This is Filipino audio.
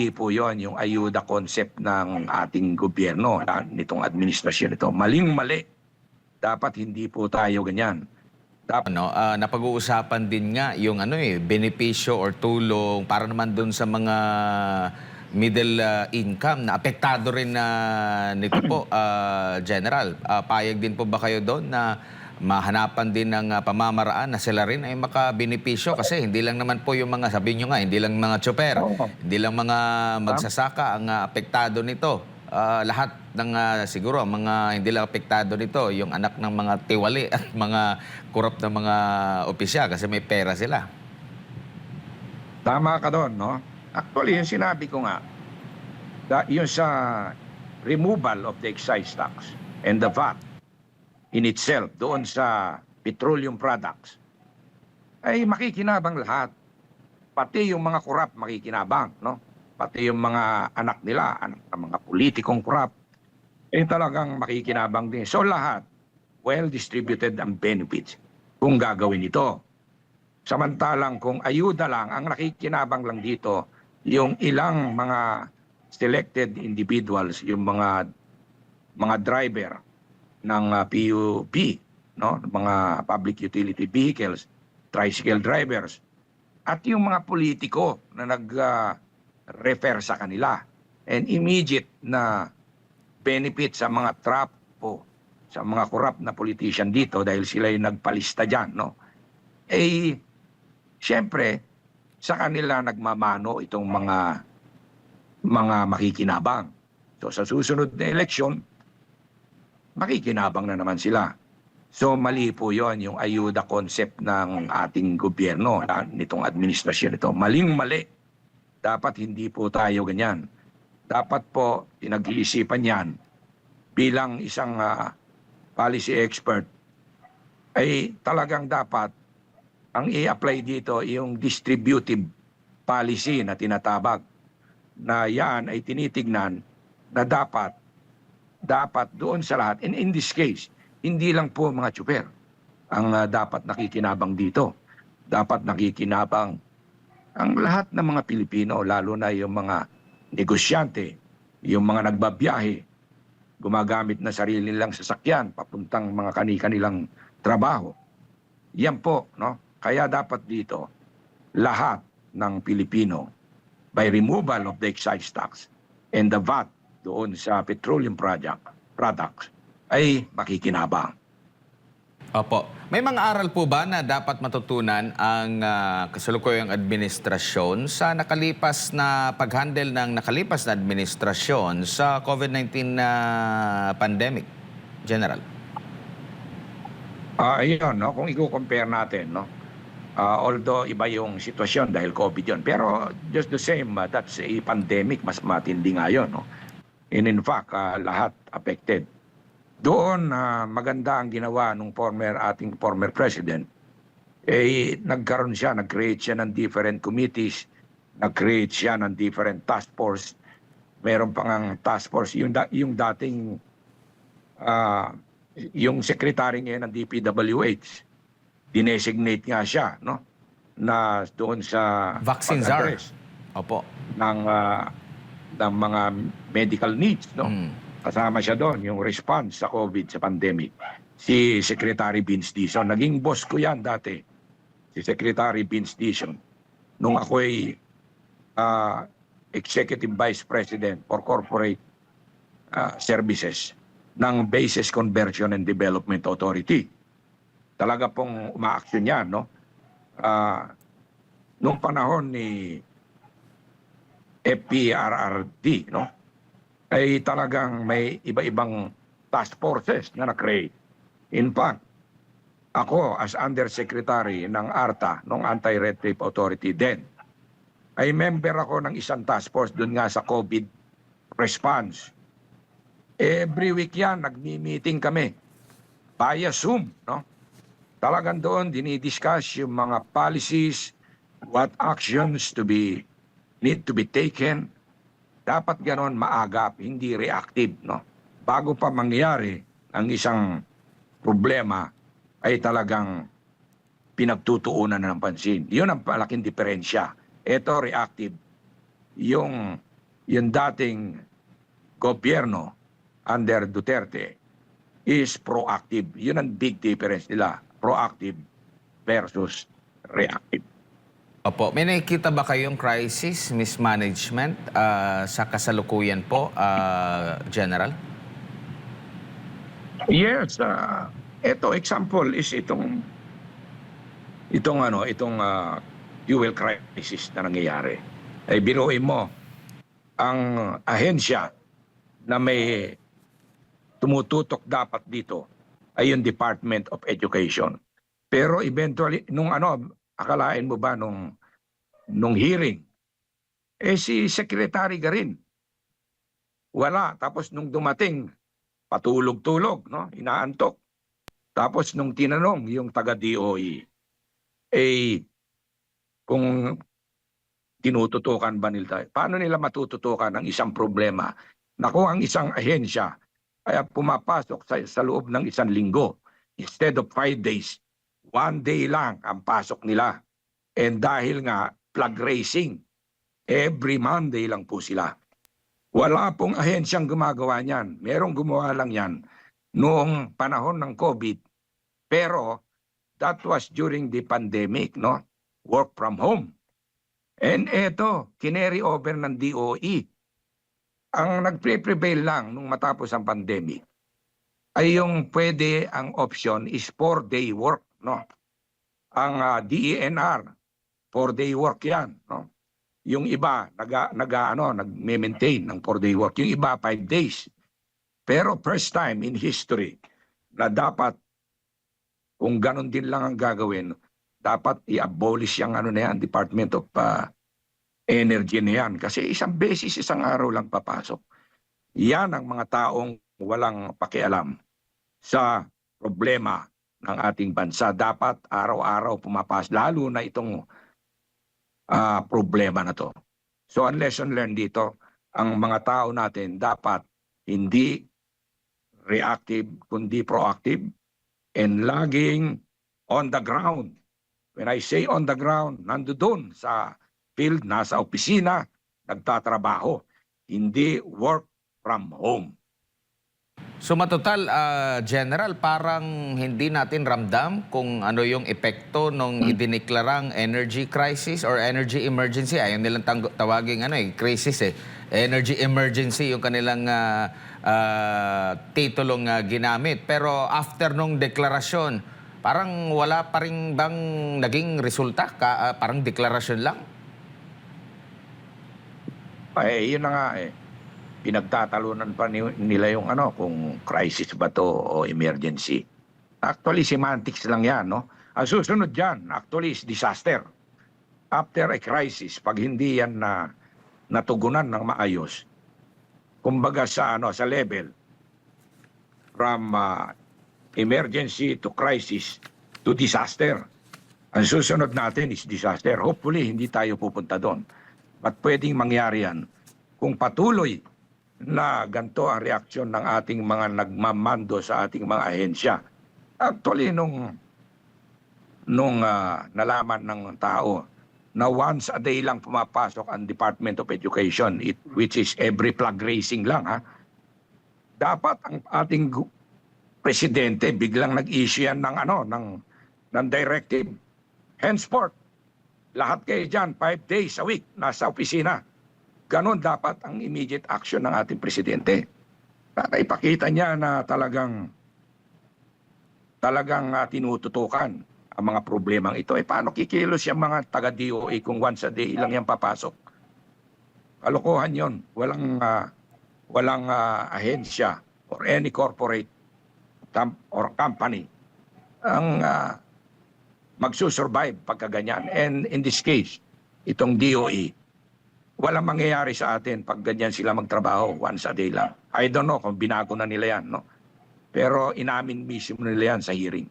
mali po yon yung ayuda concept ng ating gobyerno, nitong administrasyon ito. Maling-mali. Dapat hindi po tayo ganyan. Napag-uusapan din nga yung benepisyo or tulong para naman dun sa mga middle income na apektado rin na nito po, General. Payag din po ba kayo doon na mahanapan din ng pamamaraan na sila rin ay makabenepisyo? Kasi hindi lang naman po yung mga, sabi nyo nga, hindi lang mga tsoper, hindi lang mga magsasaka ang apektado nito. Lahat ng siguro mga hindi lang apektado nito, yung anak ng mga tiwali at mga korap na mga opisyal kasi may pera sila. Tama ka doon, no? Actually, yung sinabi ko nga, yung sa removal of the excise tax and the VAT in itself doon sa petroleum products, ay makikinabang lahat. Pati yung mga korap makikinabang, no? Pati yung mga anak nila, anak ng mga politikong korap, talagang makikinabang din. So lahat, well-distributed ang benefits kung gagawin ito. Samantalang kung ayuda lang, ang nakikinabang lang dito, yung ilang mga selected individuals, yung mga driver ng PUP, no? Mga public utility vehicles, tricycle drivers, at yung mga politiko na nag-refer sa kanila. And immediate na benefit sa mga trapo, sa mga korap na politician dito dahil sila yung nagpalista dyan, no? Siyempre, sa kanila nagmamano itong mga makikinabang. So sa susunod na eleksyon, makikinabang na naman sila. So mali po yon yung ayuda concept ng ating gobyerno, nitong administrasyon ito. Maling-mali. Dapat hindi po tayo ganyan. Dapat po pinag-iisipan yan bilang isang policy expert ay talagang dapat ang i-apply dito yung distributive policy na tinatabag na yan ay tinitignan na dapat doon sa lahat. And in this case, hindi lang po mga tsuper ang dapat nakikinabang dito. Dapat nakikinabang ang lahat ng mga Pilipino, lalo na yung mga negosyante, yung mga nagbabiyahe, gumagamit na sarili nilang sasakyan, papuntang mga kanilang trabaho. Yan po, no? Kaya dapat dito, lahat ng Pilipino, by removal of the excise tax and the VAT doon sa petroleum products, ay makikinabang. Opo. May mga aral po ba na dapat matutunan ang kasalukuyang administrasyon sa nakalipas na pag-handle ng nakalipas na administrasyon sa COVID-19 pandemic, General? Ayun, no? Kung i-compare natin, no? Although iba yung sitwasyon dahil COVID yun. Pero just the same, that's a pandemic, mas matindi nga yun, no? And in fact, lahat affected. Doon, maganda ang ginawa ng ating former president. Nagkaroon siya, nag-create siya ng different committees, nag-create siya ng different task force. Meron pang ang task force, yung dating, yung secretary ngayon ng DPWH, dinesignate nga siya, no? Na doon sa vaccine czar. Opo. Ng mga medical needs, no? Kasama siya doon, yung response sa COVID, sa pandemic. Si Secretary Vince Dizon. Naging boss ko yan dati, si Secretary Vince Dizon. Nung ako'y Executive Vice President for Corporate Services ng Bases Conversion and Development Authority. Talaga pong umaaksyon yan, no? Nung panahon ni FPRRD, no? Ay talagang may iba-ibang task forces na na-create. In fact, ako as Undersecretary ng ARTA, ng Anti-Red Tape Authority din, ay member ako ng isang task force doon nga sa COVID response. Every week yan, nagmi-meeting kami via Zoom, no? Talagang doon dinidiscuss yung mga policies, what actions need to be taken. Dapat ganon maagap, hindi reactive, no? Bago pa mangyari ang isang problema, ay talagang pinagtutuunan ng pansin. Yun ang malaking diferensya. Ito reactive. Yung yung dating gobyerno under Duterte is proactive. Yun ang big difference nila. Proactive versus reactive. Opo, may nakikita ba kayong crisis mismanagement sa kasalukuyan po, General? Yes, ito example is itong fuel crisis na nangyayari. Ay biruin mo ang ahensya na may tumututok dapat dito ay yung Department of Education. Pero eventually akalain mo ba nung hearing si Secretary Garin wala, tapos nung dumating patulog-tulog, no? Inaantok. Tapos nung tinanong yung taga DOE, kung tinututukan ba nila, paano nila matututukan ang isang problema na kung ang isang ahensya ay pumapasok sa loob ng 1 linggo, instead of 5 days, 1 day lang ang pasok nila. And dahil nga flag racing, every Monday lang po sila. Wala pong ahensyang gumagawa niyan. Merong gumawa lang yan noong panahon ng COVID. Pero that was during the pandemic, no? Work from home. And eto, kineri over ng DOE. Ang nagpre-prevail lang nung matapos ang pandemic ay yung ang option is 4-day work, no? Ang DENR, 4-day work yan, no? Yung iba nagme-maintain ng 4-day work. Yung iba 5 days. Pero first time in history na dapat kung ganun din lang ang gagawin, dapat i-abolish yung Department of Energy na yan. Kasi isang beses, isang araw lang papasok. Yan ang mga taong walang pakialam sa problema ng ating bansa. Dapat araw-araw pumapasok, lalo na itong problema na to. So ang lesson learned dito, ang mga tao natin dapat hindi reactive, kundi proactive and laging on the ground. When I say on the ground, nandoon sa field, nasa opisina, nagtatrabaho, hindi work from home. So matotal, General, parang hindi natin ramdam kung ano yung epekto nung idineklarang energy crisis or energy emergency. Ayaw nilang tawaging crisis eh. Energy emergency yung kanilang titulong ginamit. Pero after nung deklarasyon, parang wala pa rin bang naging resulta? Parang deklarasyon lang? Yun na nga eh. Pinagtatalunan pa nila yung kung crisis ba to o emergency. Actually, semantics lang yan, no? Ang susunod dyan, actually, is disaster. After a crisis, pag hindi yan natugunan ng maayos, kumbaga sa level from emergency to crisis to disaster. Ang susunod natin is disaster. Hopefully, hindi tayo pupunta doon. But pwedeng mangyari yan kung patuloy na ganito ang reaksyon ng ating mga nagmamando sa ating mga ahensya. Actually, nung nalaman ng tao na once a day lang pumapasok ang Department of Education, which is every flag racing lang, dapat ang ating presidente biglang nag-issue yan ng directive. Henceforth, lahat kayo dyan, 5 days a week, nasa opisina. Ganon dapat ang immediate action ng ating presidente. Para ipakita niya na talagang tinututukan ang mga problemang ito. Paano kikilos yung mga taga-DOE kung once a day lang yan papasok? Kalokohan yon. Walang ahensya or any corporate or company ang magsusurvive pagka ganyan. And in this case, itong DOE, walang mangyayari sa atin pag ganyan sila magtrabaho once a day lang. I don't know kung binago na nila yan, no? Pero inamin mismo nila yan sa hearing.